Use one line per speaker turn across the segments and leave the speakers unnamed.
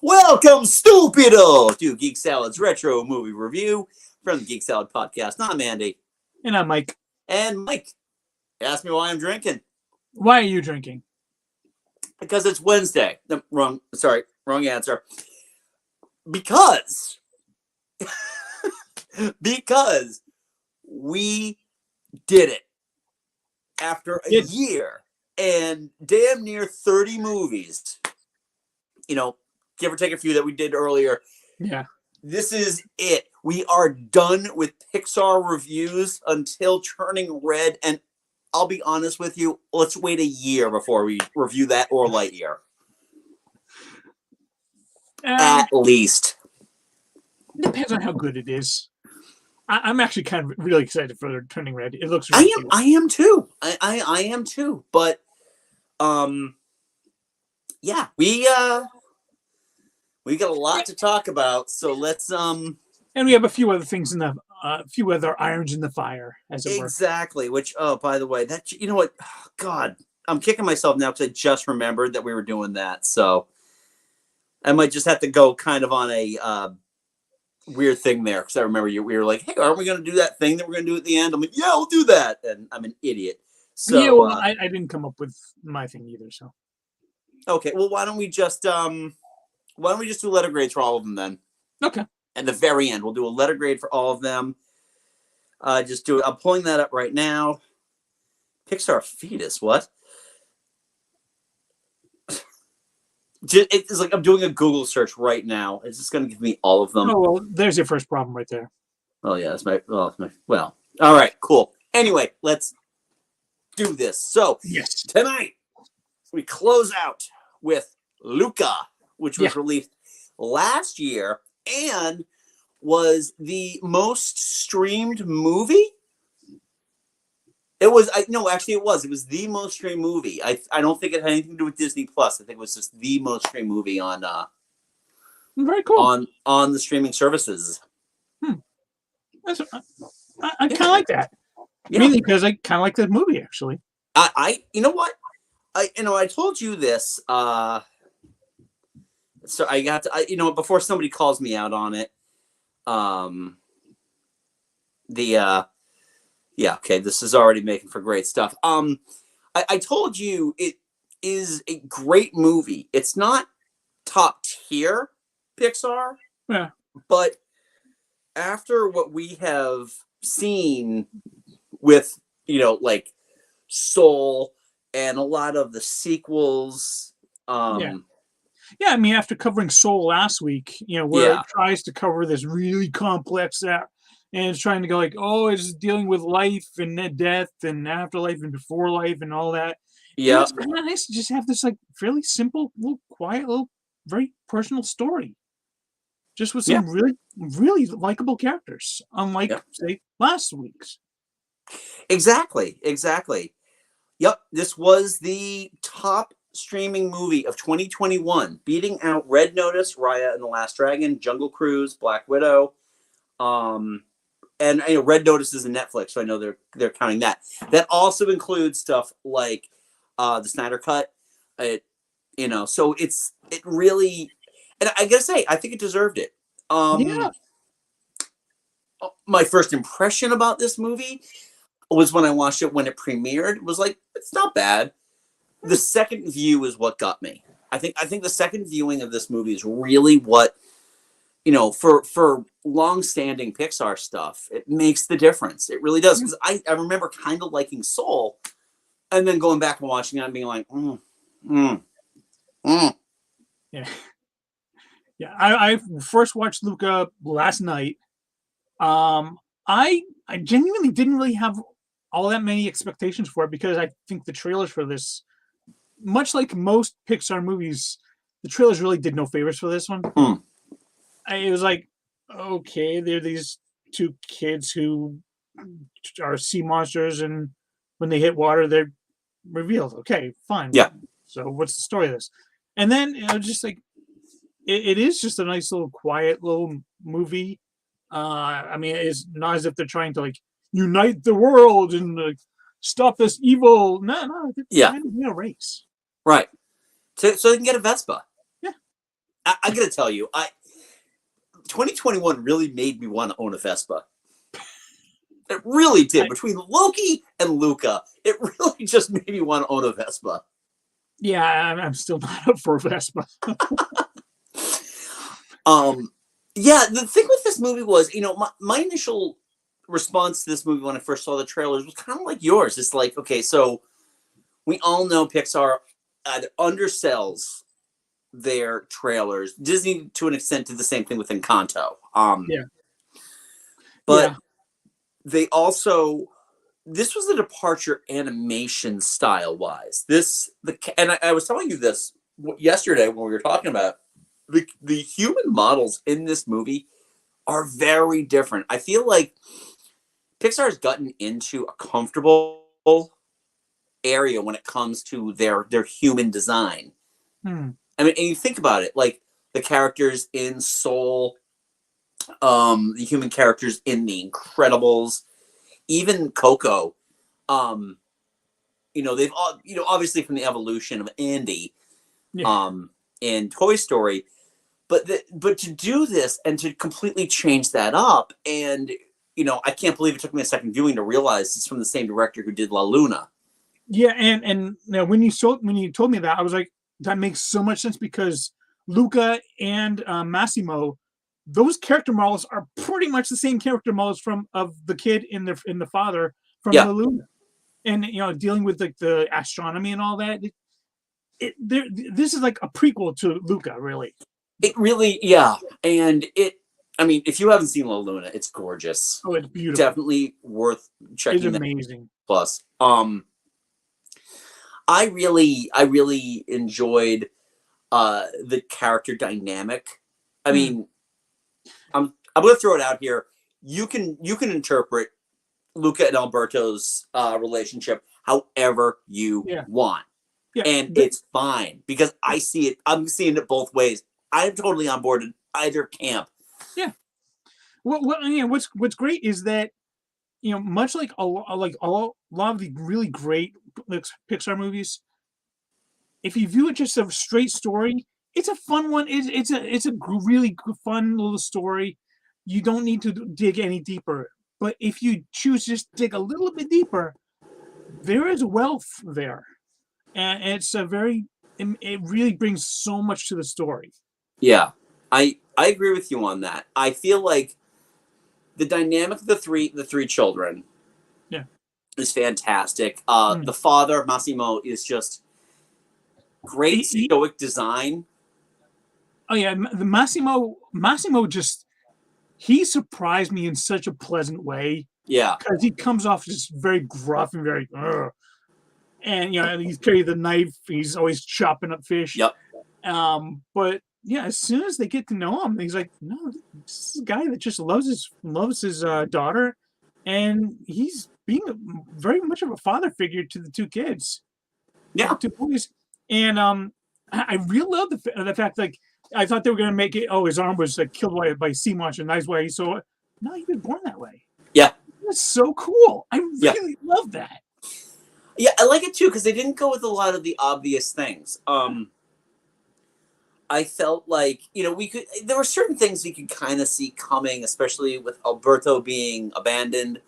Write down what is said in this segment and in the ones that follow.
Welcome, stupido, to Geek Salad's retro movie review from the Geek Salad podcast. I'm Andy.
And I'm Mike.
And Mike, ask me why I'm drinking.
Why are you drinking?
Because it's Wednesday. No, wrong answer. Because we did it after a year and damn near 30 movies. Give or take a few that we did earlier.
Yeah.
This is it. We are done with PIXAR reviews until Turning Red. And I'll be honest with you, let's wait a year before we review that or Lightyear. At least.
Depends on how good it is. I'm actually kind of really excited for Turning Red. It looks really cool.
I am too. I am too. But yeah, we got a lot to talk about, so let's
And we have a few other things in the few other irons in the fire, as it were.
Exactly. Which, by the way, that you know what? Oh, God, I'm kicking myself now because I just remembered that we were doing that. So I might just have to go kind of on a weird thing there because I remember we were like, "Hey, aren't we going to do that thing that we're going to do at the end?" I'm like, "Yeah, we'll do that," and I'm an idiot. So
yeah, well, I didn't come up with my thing either. So
okay, well, why don't we just do letter grades for all of them then?
Okay.
At the very end, we'll do a letter grade for all of them. Just do it. I'm pulling that up right now. PIXAR fetus, what? It's like I'm doing a Google search right now. It's just going to give me all of them.
Oh, well, there's your first problem right there.
Oh, yeah, that's my. Well, all right, cool. Anyway, let's do this. So,
yes,
tonight we close out with Luca, which was released last year and was the most streamed movie. It was it was the most streamed movie. I don't think it had anything to do with Disney Plus. I think it was just the most streamed movie on
very cool
on the streaming services.
I kind of like that. Mainly because I kind of like that movie actually.
I you know what? I told you this so I got to, before somebody calls me out on it, this is already making for great stuff. I told you it is a great movie. It's not top tier PIXAR, but after what we have seen with, like Soul and a lot of the sequels,
Yeah, I mean, after covering Soul last week, where it tries to cover this really complex and it's trying to go like, oh, it's dealing with life and death and afterlife and before life and all that.
Yeah,
it's kind of nice to just have this like fairly simple, little quiet, little very personal story, just with some really, really likable characters, unlike say last week's.
Exactly. Yep, this was the top streaming movie of 2021, beating out Red Notice, Raya and the Last Dragon, Jungle Cruise, Black Widow, and Red Notice is a Netflix, so I know they're counting that. That also includes stuff like the Snyder Cut, so it really, and I gotta say, I think it deserved it. My first impression about this movie was when I watched it when it premiered. It was like, it's not bad. The second view is what got me. I think the second viewing of this movie is really what, for long-standing PIXAR stuff, it makes the difference. It really does. Because I remember kind of liking Soul, and then going back and watching it and being like,
Yeah. I first watched Luca last night. I genuinely didn't really have all that many expectations for it because I think the trailers for this, much like most PIXAR movies, the trailers really did no favors for this one. It was like, okay, they're these two kids who are sea monsters, and when they hit water, they're revealed. Okay, fine.
Yeah.
So what's the story of this? And then just like it is just a nice little quiet little movie. I mean, it's not as if they're trying to like unite the world and stop this evil. No, they're trying to win a race.
Right. So they can get a Vespa.
Yeah.
I gotta tell you, 2021 really made me want to own a Vespa. It really did. Between Loki and Luca, it really just made me want to own a Vespa.
Yeah, I'm still not up for a Vespa.
Yeah, the thing with this movie was, my initial response to this movie when I first saw the trailers was kind of like yours. It's like, okay, so we all know Pixar either undersells their trailers. Disney, to an extent, did the same thing with Encanto.
Yeah.
But they also, this was a departure animation style wise. I was telling you this yesterday when we were talking about the human models in this movie are very different. I feel like Pixar's gotten into a comfortable area when it comes to their human design. I mean, and you think about it, like the characters in Soul, the human characters in The Incredibles, even Coco. They've all, obviously from the evolution of Andy, in Toy Story. But to do this and to completely change that up, and I can't believe it took me a second viewing to realize it's from the same director who did La Luna.
Yeah, and when you told me that, I was like, that makes so much sense because Luca and Massimo, those character models are pretty much the same character models of the kid in the father from La Luna, and dealing with like the astronomy and all that. This is like a prequel to Luca, really.
It really, yeah. And if you haven't seen La Luna, it's gorgeous.
Oh, it's beautiful.
Definitely worth checking.
It's amazing.
Plus, I really enjoyed the character dynamic. I mean, I'm going to throw it out here. You can interpret Luca and Alberto's relationship however you want. Yeah, and it's fine because I see it. I'm seeing it both ways. I'm totally on board in either camp.
Yeah. What's great is that much like a lot of the really great Pixar movies, if you view it just a straight story, it's a fun one. It's a really fun little story. You don't need to dig any deeper. But if you choose just dig a little bit deeper, there is wealth there. And it really brings so much to the story. Yeah,
I agree with you on that. I feel like the dynamic of the three children is fantastic. The father, Massimo, is just great stoic design.
Oh yeah, the Massimo just, he surprised me in such a pleasant way.
Yeah,
because he comes off just very gruff and very, and he's carrying the knife. He's always chopping up fish.
Yep.
But yeah, as soon as they get to know him, he's like, no, this is a guy that just loves his daughter, and he's being very much of a father figure to the two kids.
Yeah,
two boys, and I really love the fact, like, I thought they were gonna make it. Oh, his arm was killed by sea monster, and that's why he saw it. No, he was born that way.
Yeah,
that's so cool. I really love that.
Yeah, I like it too because they didn't go with a lot of the obvious things. I felt like there were certain things we could kind of see coming, especially with Alberto being abandoned.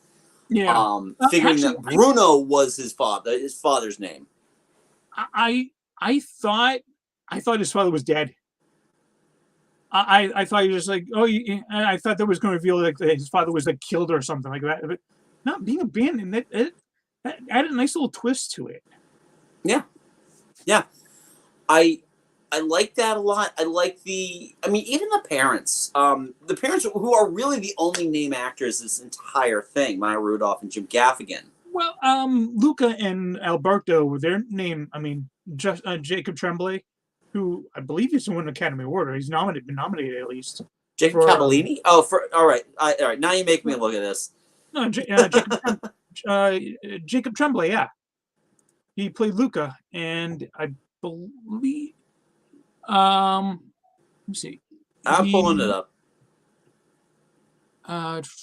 Yeah,
figuring that Bruno was his father's name.
I thought his father was dead. I thought he was just like, I thought that was going to reveal like his father was like killed or something like that. But not being abandoned, that added a nice little twist to it.
Yeah. I like that a lot. I like even the parents. The parents who are really the only name actors this entire thing, Maya Rudolph and Jim Gaffigan.
Well, Luca and Alberto, their name, just Jacob Tremblay, who I believe he's won an Academy Award. He's been nominated at least.
Jacob Cavallini? All right. Now you make me look at this.
No, Jacob Tremblay, yeah. He played Luca, and I believe, let me see.
I'm pulling it up.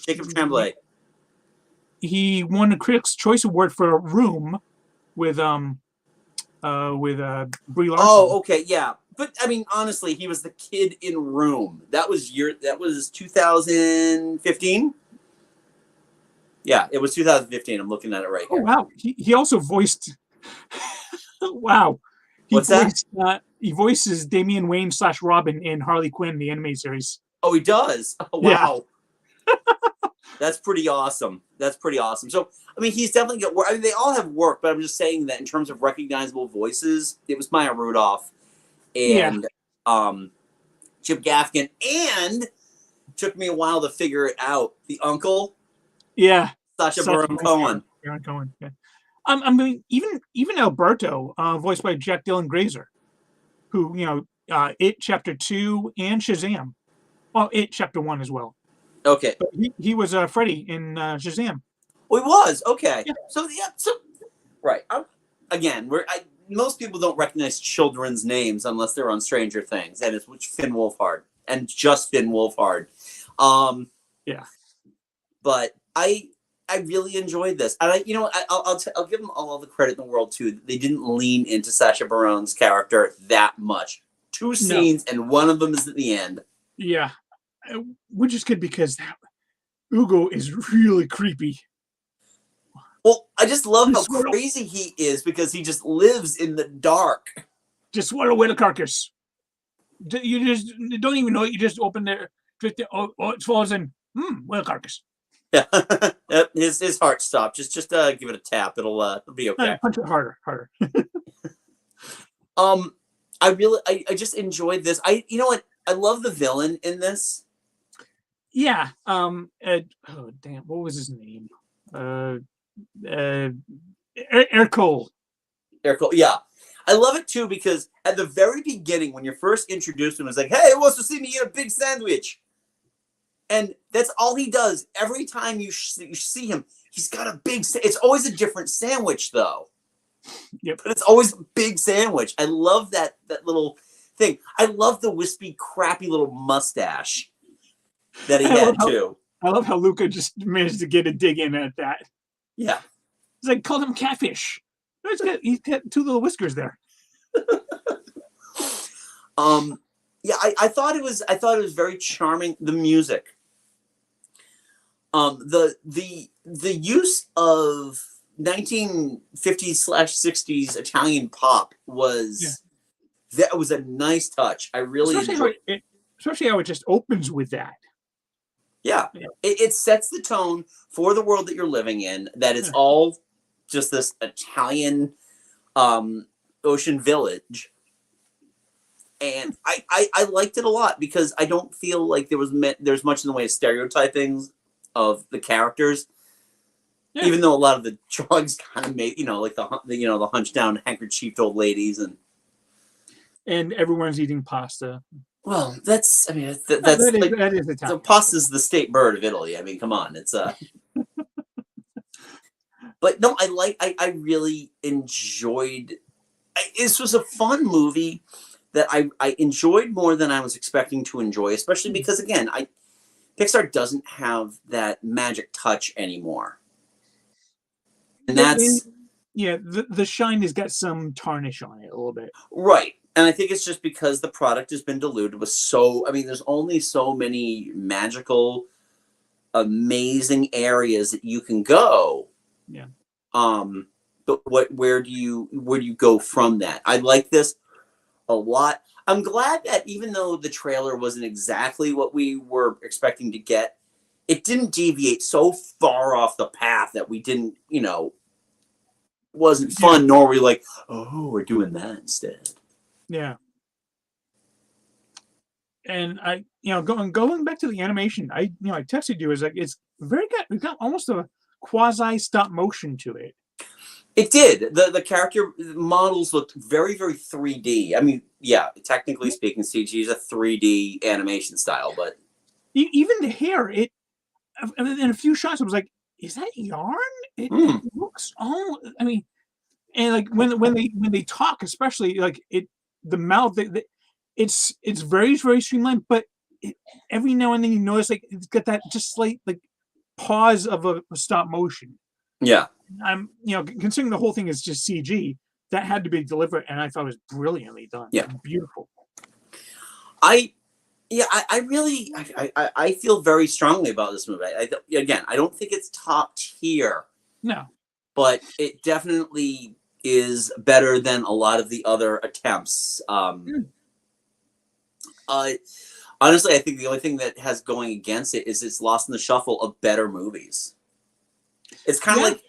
Jacob Tremblay.
He won a Critics' Choice Award for Room with Brie Larson.
Oh, okay, yeah. but I mean, honestly, he was the kid in Room. That was 2015. Yeah, it was 2015. I'm looking at it right
Oh
here.
wow, he also voiced. Wow,
What's that?
he voices Damian Wayne / Robin in Harley Quinn, the anime series.
Oh, he does. Oh,
Yeah,
wow. That's pretty awesome. That's pretty awesome. So, I mean, he's definitely got work. I mean, they all have work, but I'm just saying that in terms of recognizable voices, it was Maya Rudolph
yeah,
and Chip Gaffigan, and took me a while to figure it out. The uncle,
yeah.
Sacha Baron Cohen.
Baron Cohen. Yeah. I mean, even Alberto, voiced by Jack Dylan Grazer, who It Chapter 2 and Shazam. Well, It Chapter 1 as well.
Okay.
But he was Freddy in Shazam.
Oh, he was. Okay.
Yeah.
So, yeah. So, right. Again, most people don't recognize children's names unless they're on Stranger Things, and it's Finn Wolfhard, and just Finn Wolfhard.
Yeah.
But I really enjoyed this, and I'll give them all the credit in the world too. They didn't lean into Sacha Baron's character that much. 2 scenes, and one of them is at the end.
Yeah, which is good because Ugo is really creepy.
Well, I just love how crazy he is because he just lives in the dark. Just
swallow away the carcass. You just don't even know it. You just open there. Oh, it falls in. Whale carcass.
Yeah, his heart stopped. Just give it a tap. It'll be okay.
Punch it harder.
I just enjoyed this. You know what? I love the villain in this.
Yeah. Oh damn. What was his name? Air Cole.
Yeah. I love it too because at the very beginning, when you're first introduced to him, it's like, "Hey, who wants to see me eat a big sandwich?" And that's all he does. Every time you see him, he's got a big. It's always a different sandwich, though.
Yep.
But it's always a big sandwich. I love that little thing. I love the wispy, crappy little mustache that he had too.
I love how Luca just managed to get a dig in at that.
Yeah.
It's like, called him catfish. He's got 2 little whiskers there.
Yeah, I thought it was very charming. The music, the use of 1950s/60s Italian pop was that was a nice touch. I really enjoyed it.
Especially how it just opens with that.
Yeah. It sets the tone for the world that you're living in. That it's all just this Italian ocean village. And I liked it a lot because I don't feel like there's much in the way of stereotyping of the characters. Yeah. Even though a lot of the drawings kind of made, like the hunched down handkerchiefed old ladies
and everyone's eating pasta.
Well, that is Italian. So pasta's the state bird of Italy. I mean, come on, it's But no, I really enjoyed. This was a fun movie that I enjoyed more than I was expecting to enjoy, especially because again, Pixar doesn't have that magic touch anymore, and that's
the shine has got some tarnish on it a little bit,
right. And I think it's just because the product has been diluted with there's only so many magical, amazing areas that you can go.
Yeah.
But where do you go from that? I like this a lot. I'm glad that even though the trailer wasn't exactly what we were expecting to get, it didn't deviate so far off the path that we didn't, wasn't fun, nor were we like, oh, we're doing that instead.
Yeah. And going back to the animation, I texted you, is like, it's very good. We've got almost a quasi stop motion to it.
It did. The character models looked very, very 3D. I mean, yeah, technically speaking, CG is a 3D animation style, but
even the hair, in a few shots, I was like, is that yarn? It looks and like when they talk, especially like the mouth, it's very, very streamlined, but every now and then you notice like it's got that just slight like pause of a stop motion.
Yeah.
I'm considering the whole thing is just CG, that had to be deliberate, and I thought it was brilliantly done.
Yeah.
Beautiful.
I really I feel very strongly about this movie. Again, I don't think it's top tier.
No.
But it definitely is better than a lot of the other attempts. Honestly, I think the only thing that has going against it is it's lost in the shuffle of better movies. It's kind of like,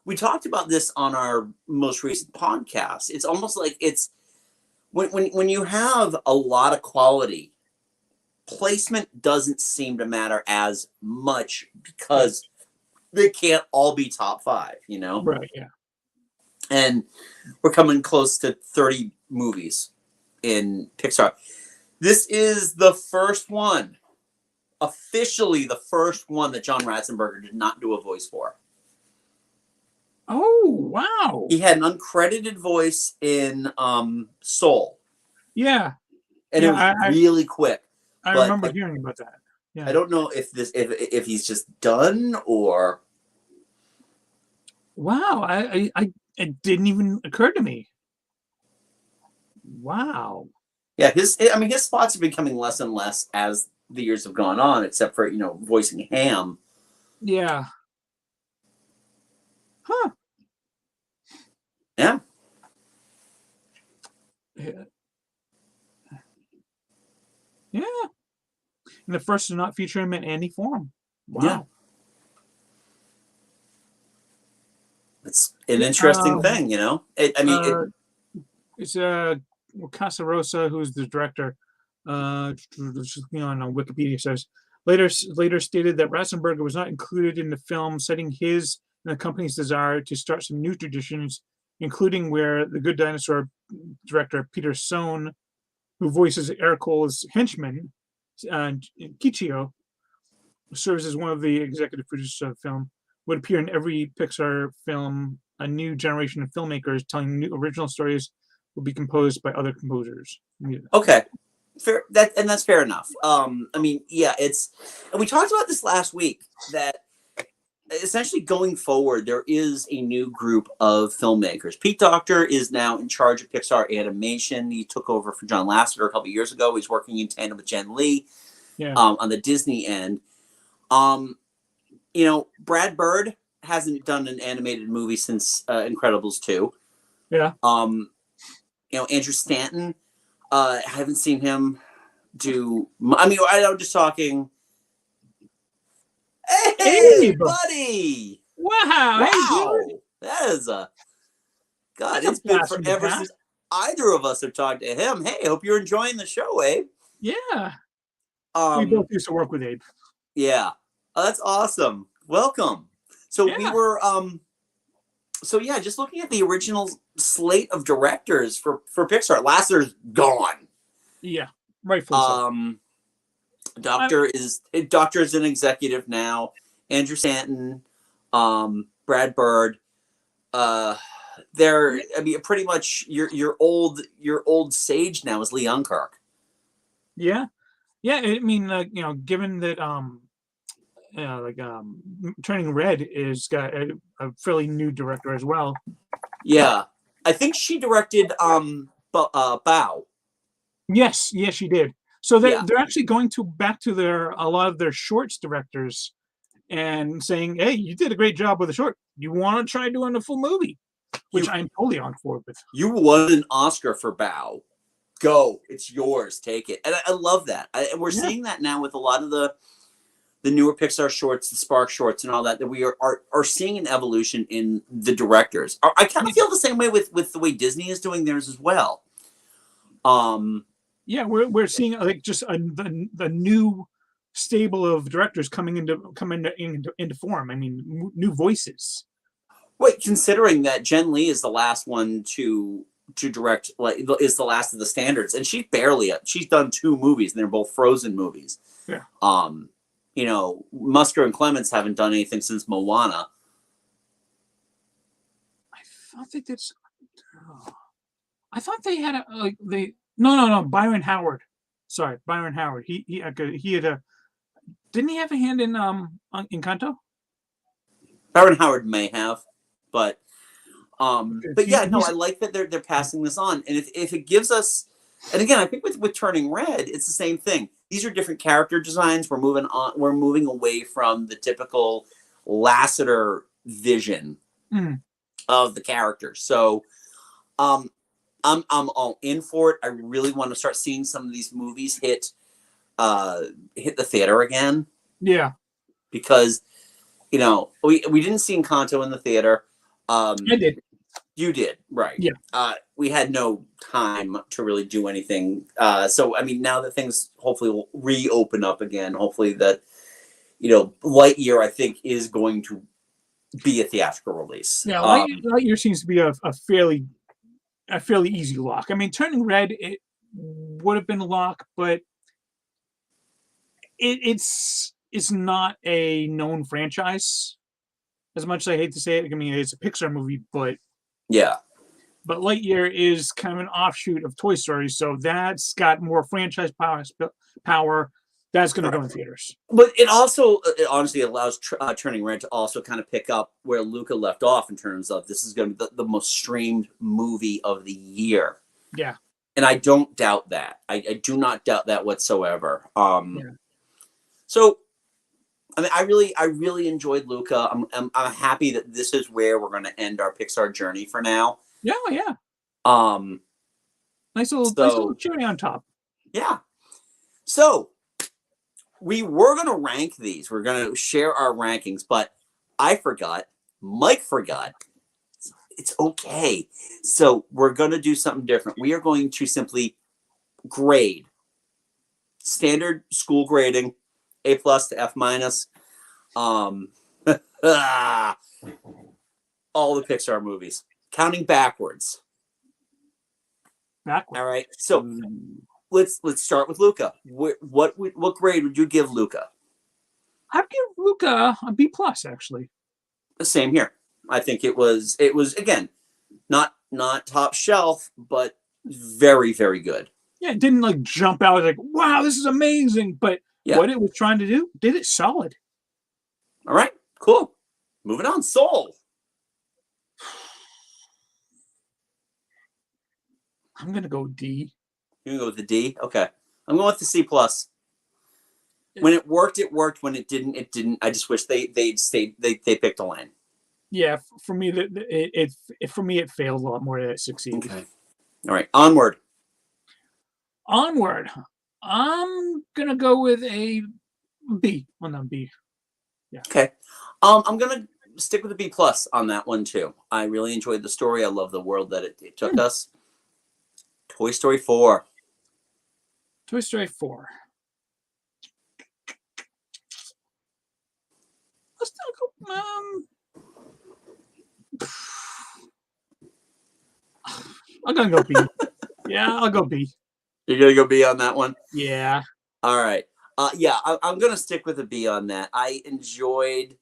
we talked about this on our most recent podcast. It's almost like it's when you have a lot of quality, placement doesn't seem to matter as much because they can't all be top 5,
Right, yeah.
And we're coming close to 30 movies in Pixar. This is the first one, officially the first one that John Ratzenberger did not do a voice for.
Oh, wow.
He had an uncredited voice in Soul.
Yeah.
And it was really quick.
I remember hearing about that. Yeah.
I don't know if he's just done or...
Wow, it didn't even occur to me. Wow.
Yeah, his spots are becoming less and less as the years have gone on, except for, voicing Ham.
Yeah. Huh.
Yeah.
Yeah. And the first to not feature him in any form. Wow.
Yeah. It's an interesting thing,
It's Casarosa, who's the director. Just on Wikipedia says later stated that Ratzenberger was not included in the film, citing his and the company's desire to start some new traditions, including where the Good Dinosaur director Peter Sohn, who voices Ercol's henchman, Kichio, serves as one of the executive producers of the film, would appear in every Pixar film. A new generation of filmmakers telling new original stories will be composed by other composers.
Okay. Fair, that's fair enough. And we talked about this last week, that essentially going forward, there is a new group of filmmakers. Pete Docter is now in charge of Pixar Animation. He took over for John Lasseter a couple of years ago. He's working in tandem with Jen Lee on the Disney end. Brad Bird hasn't done an animated movie since Incredibles 2.
Yeah.
Andrew Stanton, I haven't seen him do... I'm just talking... Hey, buddy!
Wow!
Hey, that is a... God, it's been forever since either of us have talked to him. Hey, hope you're enjoying the show, Abe.
Yeah. We both used to work with Abe.
Yeah. Oh, that's awesome. Welcome. So we were... just looking at the original slate of directors for Pixar. Lasseter's gone.
Yeah, rightfully so.
Docter is an executive now. Andrew Stanton, Brad Bird. Pretty much your old sage now is Lee Unkrich.
Yeah. Given that Turning Red is got a fairly new director as well.
Yeah, I think she directed Bao.
Yes, she did. So they're actually going back to a lot of their shorts directors and saying, "Hey, you did a great job with the short. You want to try doing a full movie?" Which I'm totally on board with.
You won an Oscar for Bao. Go, it's yours. Take it. And I love that. We're seeing that now with a lot of the newer Pixar shorts, the Spark shorts, and all that we are seeing an evolution in the directors. I kind of feel the same way with the way Disney is doing theirs as well.
We're seeing the new stable of directors coming into form. I mean, new voices.
Wait, considering that Jen Lee is the last one to direct, is the last of the standards, and she's done 2 movies, and they're both Frozen movies.
Yeah.
Musker and Clements haven't done anything since Moana.
I thought they had No, Byron Howard. Sorry, Byron Howard. He had didn't he have a hand in Encanto?
Byron Howard may have, but I like that they're passing this on, and if it gives us, And again, I think with Turning Red, it's the same thing. These are different character designs. We're moving on. We're moving away from the typical Lasseter vision of the characters. So, I'm all in for it. I really want to start seeing some of these movies hit the theater again.
Yeah,
because we didn't see Encanto in the theater.
I did.
You did, right?
Yeah.
We had no time to really do anything. So I mean, now that things hopefully will reopen up again, hopefully that Lightyear I think is going to be a theatrical release.
Yeah, Lightyear seems to be a fairly easy lock. I mean, Turning Red, it would have been a lock, but it's not a known franchise. As much as I hate to say it, I mean, it's a Pixar movie, but
yeah.
But Lightyear is kind of an offshoot of Toy Story, so that's got more franchise power. That's going to go in theaters.
But it honestly allows Turning Red to also kind of pick up where Luca left off in terms of this is going to be the most streamed movie of the year.
Yeah.
And I don't doubt that. I do not doubt that whatsoever. So, I mean, I really enjoyed Luca. I'm happy that this is where we're going to end our Pixar journey for now.
Yeah. Nice little cherry on top.
Yeah. So, we were going to rank these. We're going to share our rankings, but I forgot. Mike forgot. It's okay. So, we're going to do something different. We are going to simply grade. Standard school grading, A+ to F-. All the Pixar movies. Counting backwards. All right. So let's start with Luca. What grade would you give Luca?
I'd give Luca a B+ actually.
The same here. I think it was again not top shelf, but very, very good.
Yeah, it didn't like jump out like, wow, this is amazing. But what it was trying to do, did it solid.
All right, cool. Moving on. Soul.
I'm gonna go D.
You're gonna go with the D? Okay. I'm going with the C+. When it worked, it worked. When it didn't, it didn't. I just wish they picked a lane.
Yeah, for me, it failed a lot more than it succeeded.
Okay. All right, onward.
Onward. I'm gonna go with a B on that B. Yeah.
Okay. I'm gonna stick with a B+ on that one too. I really enjoyed the story. I love the world that it took us. Toy Story 4.
Toy Story 4. Let's go. I'm gonna go B. Yeah, I'll go B.
You're gonna go B on that one?
Yeah.
All right. Yeah, I'm gonna stick with a B on that. I enjoyed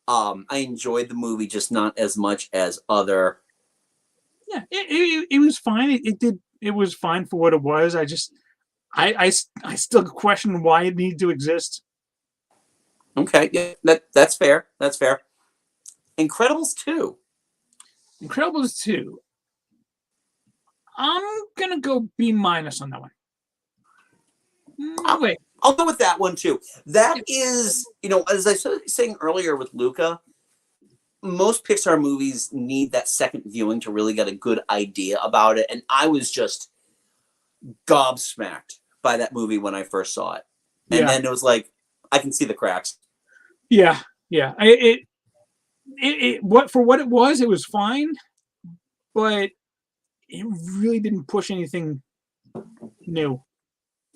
the movie, just not as much as other.
Yeah, it was fine. It was fine for what it was. I still question why it needed to exist.
Okay, yeah, that's fair. That's fair. Incredibles 2.
Incredibles 2. I'm gonna go B- on that one. Wait.
I'll go with that one too. That is, as I was saying earlier with Luca, most Pixar movies need that second viewing to really get a good idea about it. And I was just gobsmacked by that movie when I first saw it. And then it was like, I can see the cracks.
Yeah. For what it was fine, but it really didn't push anything new.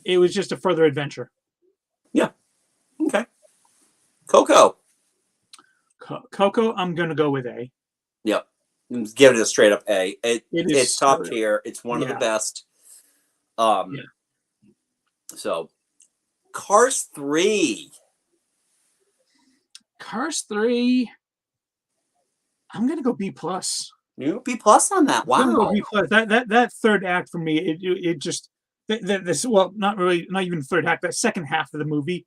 It was just a further adventure.
Yeah. Okay. Coco.
Coco, I'm going to go with A.
Yep. Give it a straight up A. It's top tier. It's one of the best. So, Cars 3.
Cars 3. I'm going to go B+.
You B+ on that. Wow.
I'm going to go B+. That third act for me, it just not even third act, that second half of the movie,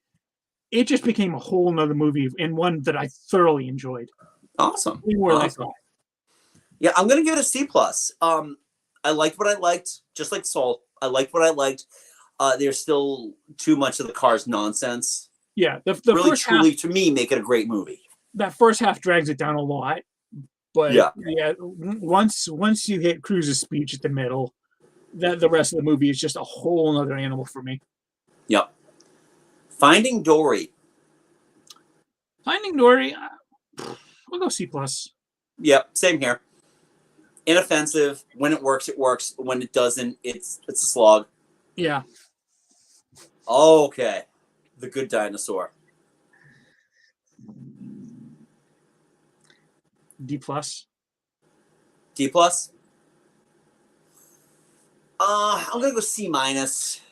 it just became a whole nother movie and one that I thoroughly enjoyed.
Awesome.
More than I thought.
Yeah, I'm gonna give it a C+. I liked what I liked, just like Soul. I liked what I liked. There's still too much of the Cars nonsense.
Yeah, the
Really,
first
truly,
half,
to me, make it a great movie.
that first half drags it down a lot. But yeah, once you hit Cruise's speech at the middle, that the rest of the movie is just a whole other animal for me.
Yep. Finding Dory.
Finding Dory, we'll go C plus.
Yep, same here. Inoffensive. When it works, it works. When it doesn't, it's a slog.
Yeah.
Okay. The Good Dinosaur.
D plus.
D plus. I'm gonna go C minus.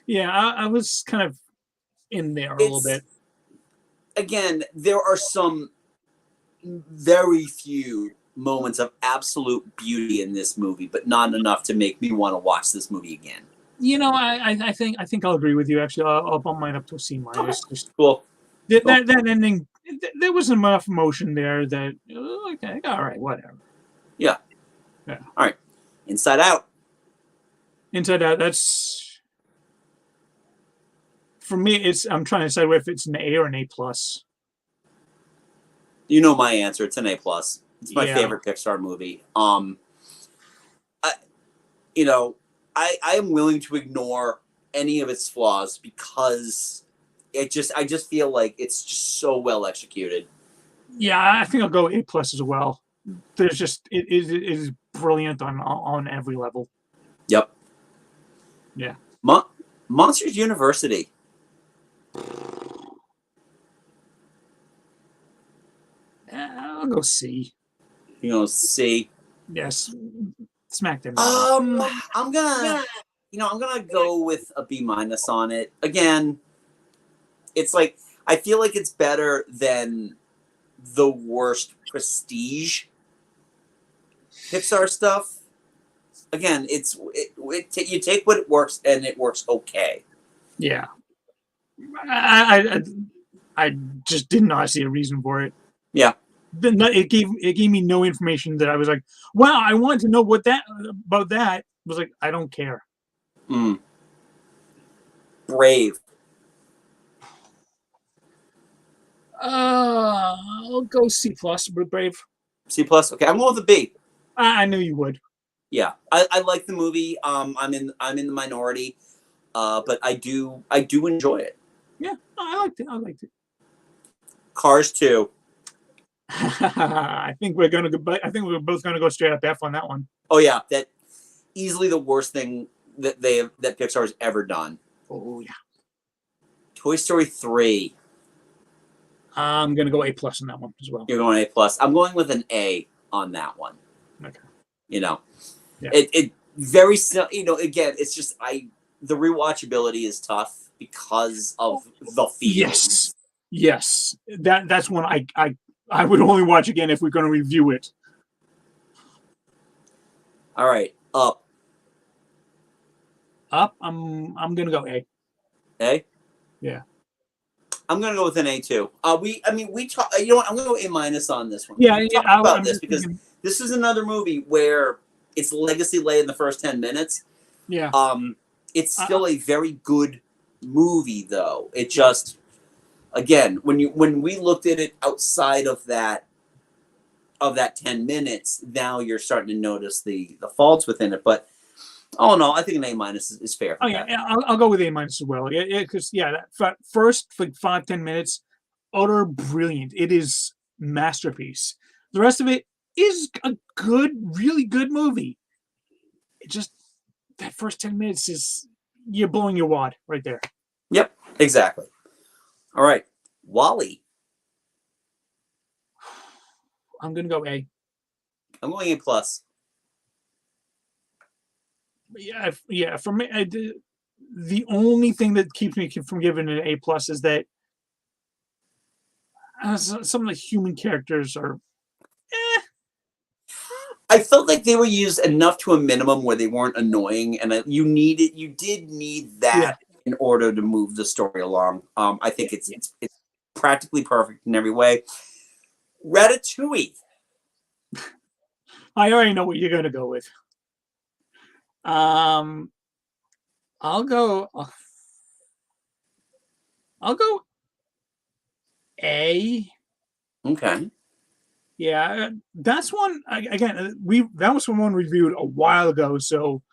Yeah, I was kind of in there a little bit.
Again, there are some very few moments of absolute beauty in this movie, but not enough to make me want to watch this movie again.
You know, I think I'll agree with you. Actually, I'll bump mine up to a C minus.
Okay. Cool.
That ending, there was enough emotion there that okay, all right, whatever.
Yeah. All right. Inside Out.
Inside Out. That's for me. I'm trying to decide if it's an A or an A plus.
You know my answer. It's an A plus. It's my
Yeah.
favorite Pixar movie. I am willing to ignore any of its flaws because I just feel like it's just so well executed.
Yeah, I think I'll go A plus as well. There's just it is brilliant on every level.
Yep.
Yeah.
Monsters University.
I'll go C.
You know, C.
Yes. Smack them.
I'm gonna go with a B minus on it. Again, it's like I feel like it's better than the worst prestige Pixar stuff. Again, you take what works and it works okay.
Yeah. I just did not see a reason for it.
Yeah.
It gave me no information that I was like, wow, I want to know what that about that. I was like, I don't care.
Brave.
I'll go C plus with Brave.
C plus. Okay, I'm going with a B.
I knew you would.
Yeah, I like the movie. I'm in the minority, but I do enjoy it.
Yeah, I liked it.
Cars 2.
I think we're both gonna go straight up F on that one.
Oh yeah, that easily the worst thing that Pixar has ever done.
Oh yeah.
Toy Story 3.
I'm gonna go A plus on that one as well.
You're going A plus. I'm going with an A on that one.
Okay.
You know,
yeah.
it very again, it's just the rewatchability is tough because of the feelings.
Yes. That's one I would only watch again if we're going to review it.
All right, Up.
I'm going to go A.
A?
Yeah.
I'm going to go with an A too. We talk. You know what? I'm going to go A minus on this one.
Yeah,
talk about this because this is another movie where its legacy lay in the first 10 minutes.
Yeah.
It's still a very good movie, though. It just, again, when we looked at it outside of that 10 minutes, now you're starting to notice the faults within it. But all in all, I think an A minus is fair.
Oh yeah, I'll go with A minus as well. Because that first like 5-10 minutes, utter brilliant. It is masterpiece. The rest of it is a really good movie. It just that first 10 minutes is you're blowing your wad right there.
Yep, exactly. All right, WALL-E.
I'm gonna go A.
I'm going A plus.
Yeah. For me, the only thing that keeps me from giving it an A plus is that some of the human characters are.
I felt like they were used enough to a minimum where they weren't annoying, and you did need that in order to move the story along. I think it's practically perfect in every way. Ratatouille.
I already know what you're gonna go with. I'll go. I'll go A.
Okay.
Yeah, that's one. Again, that was from one reviewed a while ago, so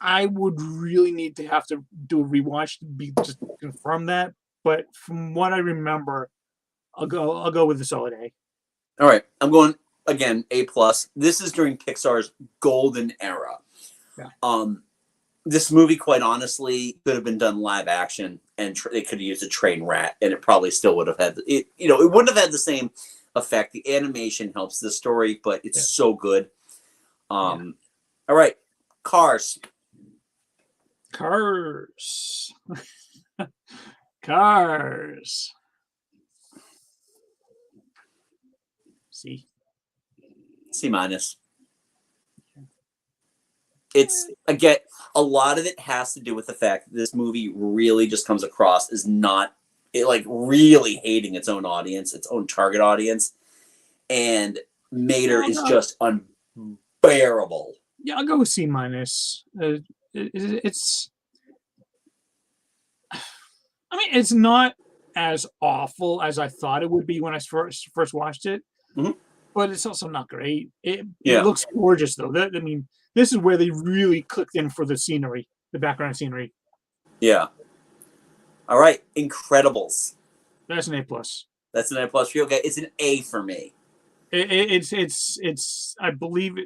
I would really need to have to do a rewatch to be just confirm that. But from what I remember, I'll go with the solid A.
All right. I'm going again, A plus. This is during Pixar's golden era.
Yeah.
This movie, quite honestly, could have been done live action, and they could have used a train rat, and it probably still would have had it. You know, it wouldn't have had the same effect. The animation helps the story, but it's so good. All right, Cars.
Cars. Cars. C.
C minus. It's again, a lot of it has to do with the fact that this movie really just comes across as not like really hating its own audience, its own target audience, and Mater is just unbearable.
Yeah, I'll go with C minus. It's. I mean, it's not as awful as I thought it would be when I first watched it, but it's also not great. It looks gorgeous though. I mean, this is where they really clicked in for the scenery, the background scenery.
Yeah. All right, Incredibles.
That's an A plus.
That's an A plus for you. Okay, it's an A for me.
It's. I believe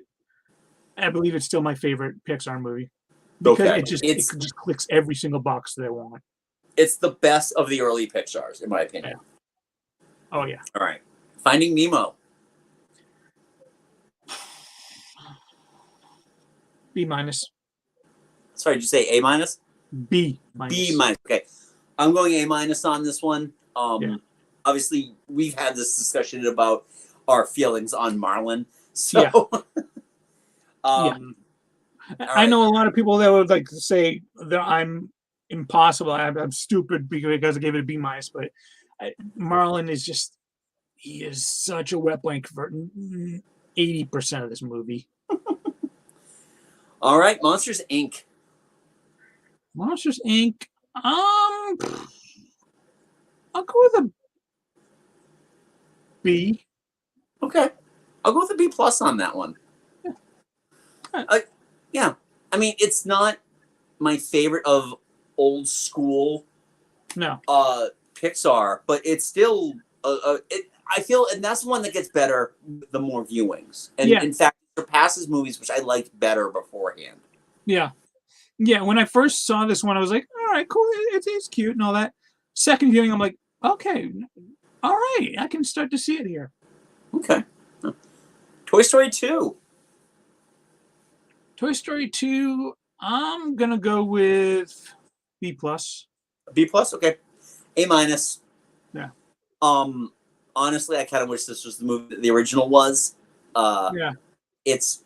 it's still my favorite Pixar movie because it just clicks every single box that I want.
It's the best of the early Pixars, in my opinion.
Yeah. Oh yeah.
All right, Finding Nemo.
B minus.
Sorry, did you say A minus?
B minus.
B minus. Okay, I'm going A minus on this one. Obviously, we've had this discussion about our feelings on Marlin. So,
I know a lot of people that would like to say that I'm impossible. I'm stupid because I gave it a B minus, but Marlin is just he is such a wet blanket for 80% of this movie.
All right, Monsters Inc.
Monsters Inc. I'll go with a B.
Okay, I'll go with a B plus on that one. Yeah, I mean it's not my favorite of old school.
No.
Pixar, but it's still I feel, and that's one that gets better the more viewings, and in fact surpasses movies which I liked better beforehand.
Yeah. When I first saw this one, I was like, all right, cool, it's cute and all that. Second viewing, I'm like, okay, all right, I can start to see it here.
Okay. Toy Story 2.
Toy Story 2, I'm gonna go with B plus.
B plus, okay. A minus.
Yeah.
Honestly, I kind of wish this was the movie that the original was. It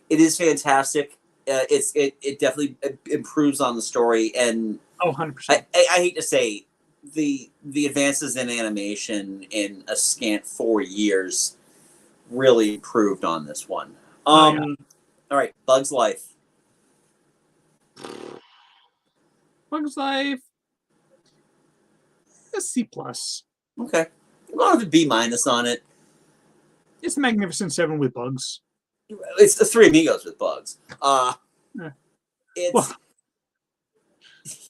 is fantastic. It definitely improves on the story, and
100%.
I hate to say the advances in animation in a scant 4 years really improved on this one. All right, Bug's Life.
Bug's Life, a C plus.
Okay, I'm going with a B minus on it.
It's Magnificent Seven with bugs.
It's the Three Amigos with bugs. It's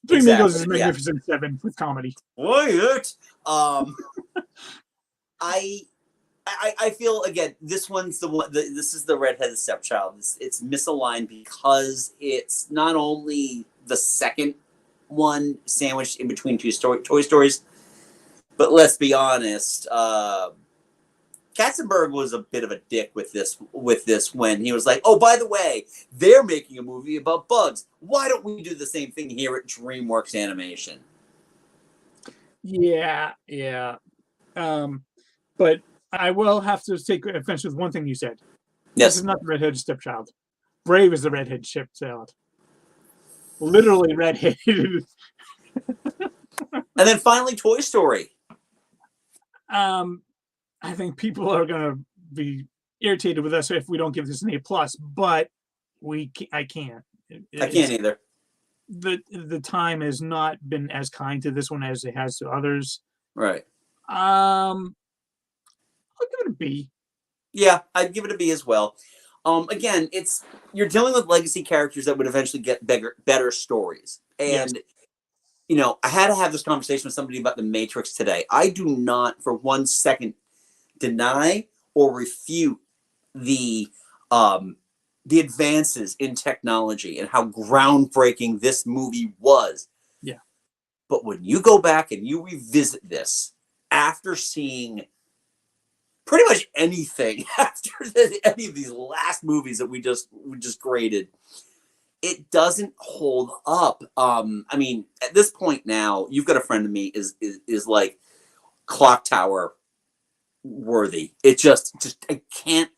Three Amigos is Magnificent Seven with comedy.
What? I feel again. This one's the one. This is the redheaded stepchild. It's misaligned because it's not only the second one sandwiched in between two Toy Stories, but let's be honest. Katzenberg was a bit of a dick with this when he was like, oh, by the way, they're making a movie about bugs. Why don't we do the same thing here at DreamWorks Animation?
Yeah. But I will have to take offense with one thing you said.
Yes.
This is not the redheaded stepchild. Brave is the redheaded stepchild. Literally redheaded.
And then finally, Toy Story.
I think people are going to be irritated with us if we don't give this an A plus, but I can't.
I can't either.
the time has not been as kind to this one as it has to others.
Right.
I'll give it a B.
Yeah, I'd give it a B as well. Again, you're dealing with legacy characters that would eventually get better stories.
Yes.
And I had to have this conversation with somebody about The Matrix today. I do not for 1 second deny or refute the advances in technology and how groundbreaking this movie was.
Yeah.
But when you go back and you revisit this after seeing pretty much anything after any of these last movies that we just graded, it doesn't hold up. I mean, at this point now, You've Got a Friend in Me is like clock tower worthy. It just I can't.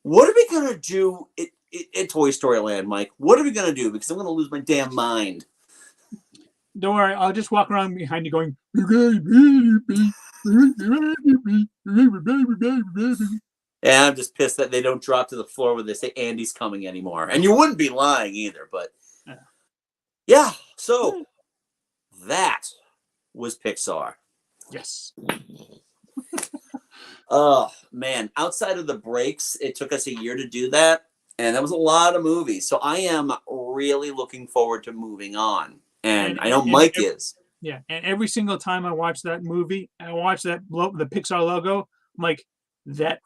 What are we gonna do at Toy Story Land, Mike? What are we gonna do? Because I'm gonna lose my damn mind.
Don't worry, I'll just walk around behind you going.
And I'm just pissed that they don't drop to the floor when they say Andy's coming anymore. And you wouldn't be lying either, but yeah. So that was PIXAR.
Yes.
Oh man, outside of the breaks, it took us a year to do that, and that was a lot of movies. So I am really looking forward to moving on, and I know Mike is.
Yeah, and every single time I watch that movie, I watch the PIXAR logo, I'm like, that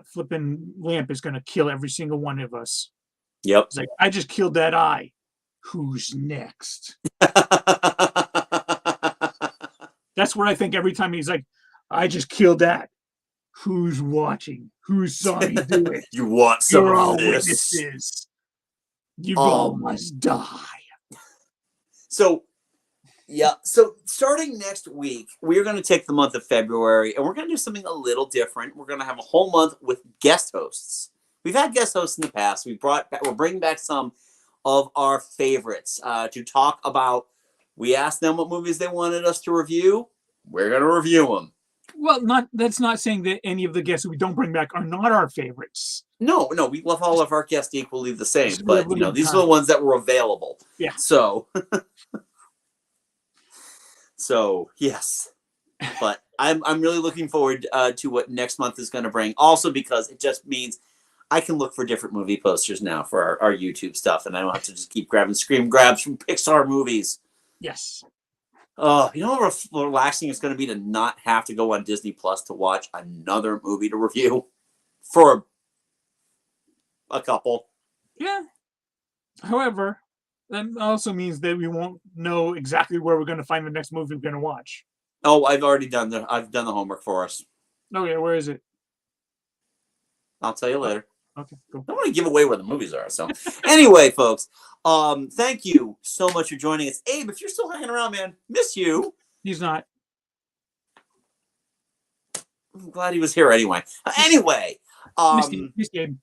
flipping lamp is going to kill every single one of us.
Yep.
It's like, I just killed that eye. Who's next? That's what I think every time he's like, I just killed that. Who's watching? Who saw me do it?
You want some
You're all
of this?
witnesses. You all must die.
So, yeah. So starting next week, we're going to take the month of February, and we're going to do something a little different. We're going to have a whole month with guest hosts. We've had guest hosts in the past. We're bringing back some of our favorites to talk about. We asked them what movies they wanted us to review. We're going to review them.
Well, that's not saying that any of the guests we don't bring back are not our favorites.
No, we love all of our guests equally the same, but these are the ones that were available.
Yeah.
So, yes, but I'm really looking forward to what next month is going to bring. Also, because it just means I can look for different movie posters now for our YouTube stuff, and I don't have to just keep grabbing screen grabs from PIXAR movies.
Yes.
Oh, you know how relaxing it's going to be to not have to go on Disney Plus to watch another movie to review for a couple.
Yeah. However, that also means that we won't know exactly where we're going to find the next movie we're going to watch.
Oh, I've done the homework for us.
Okay, where is it?
I'll tell you later.
Okay, cool.
I don't want to give away where the movies are. So anyway, folks, thank you so much for joining us. Abe, if you're still hanging around, man, miss you.
He's not.
I'm glad he was here anyway. Anyway,
Miss Gabe.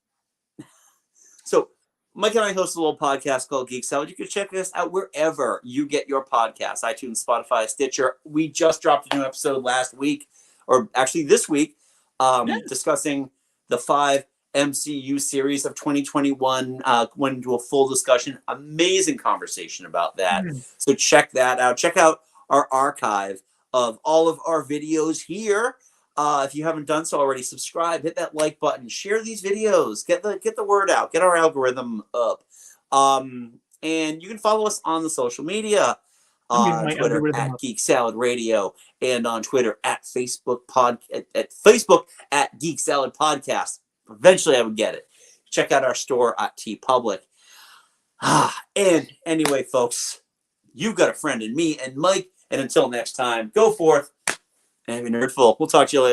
So Mike and I host a little podcast called Geek Salad. You can check us out wherever you get your podcasts, iTunes, Spotify, Stitcher. We just dropped a new episode last week, or actually this week, discussing the 5 MCU series of 2021. Went into a full discussion. Amazing conversation about that. So check that out. Check out our archive of all of our videos here. If you haven't done so already, subscribe, hit that like button, share these videos, get the word out, get our algorithm up. And you can follow us on the social media, on Twitter at Geek Salad Radio, and on Twitter at Facebook at Geek Salad Podcast. Eventually I would get it. Check out our store at TeePublic. And anyway, folks, you've got a friend in me and Mike. And until next time, go forth and be nerdful. We'll talk to you later.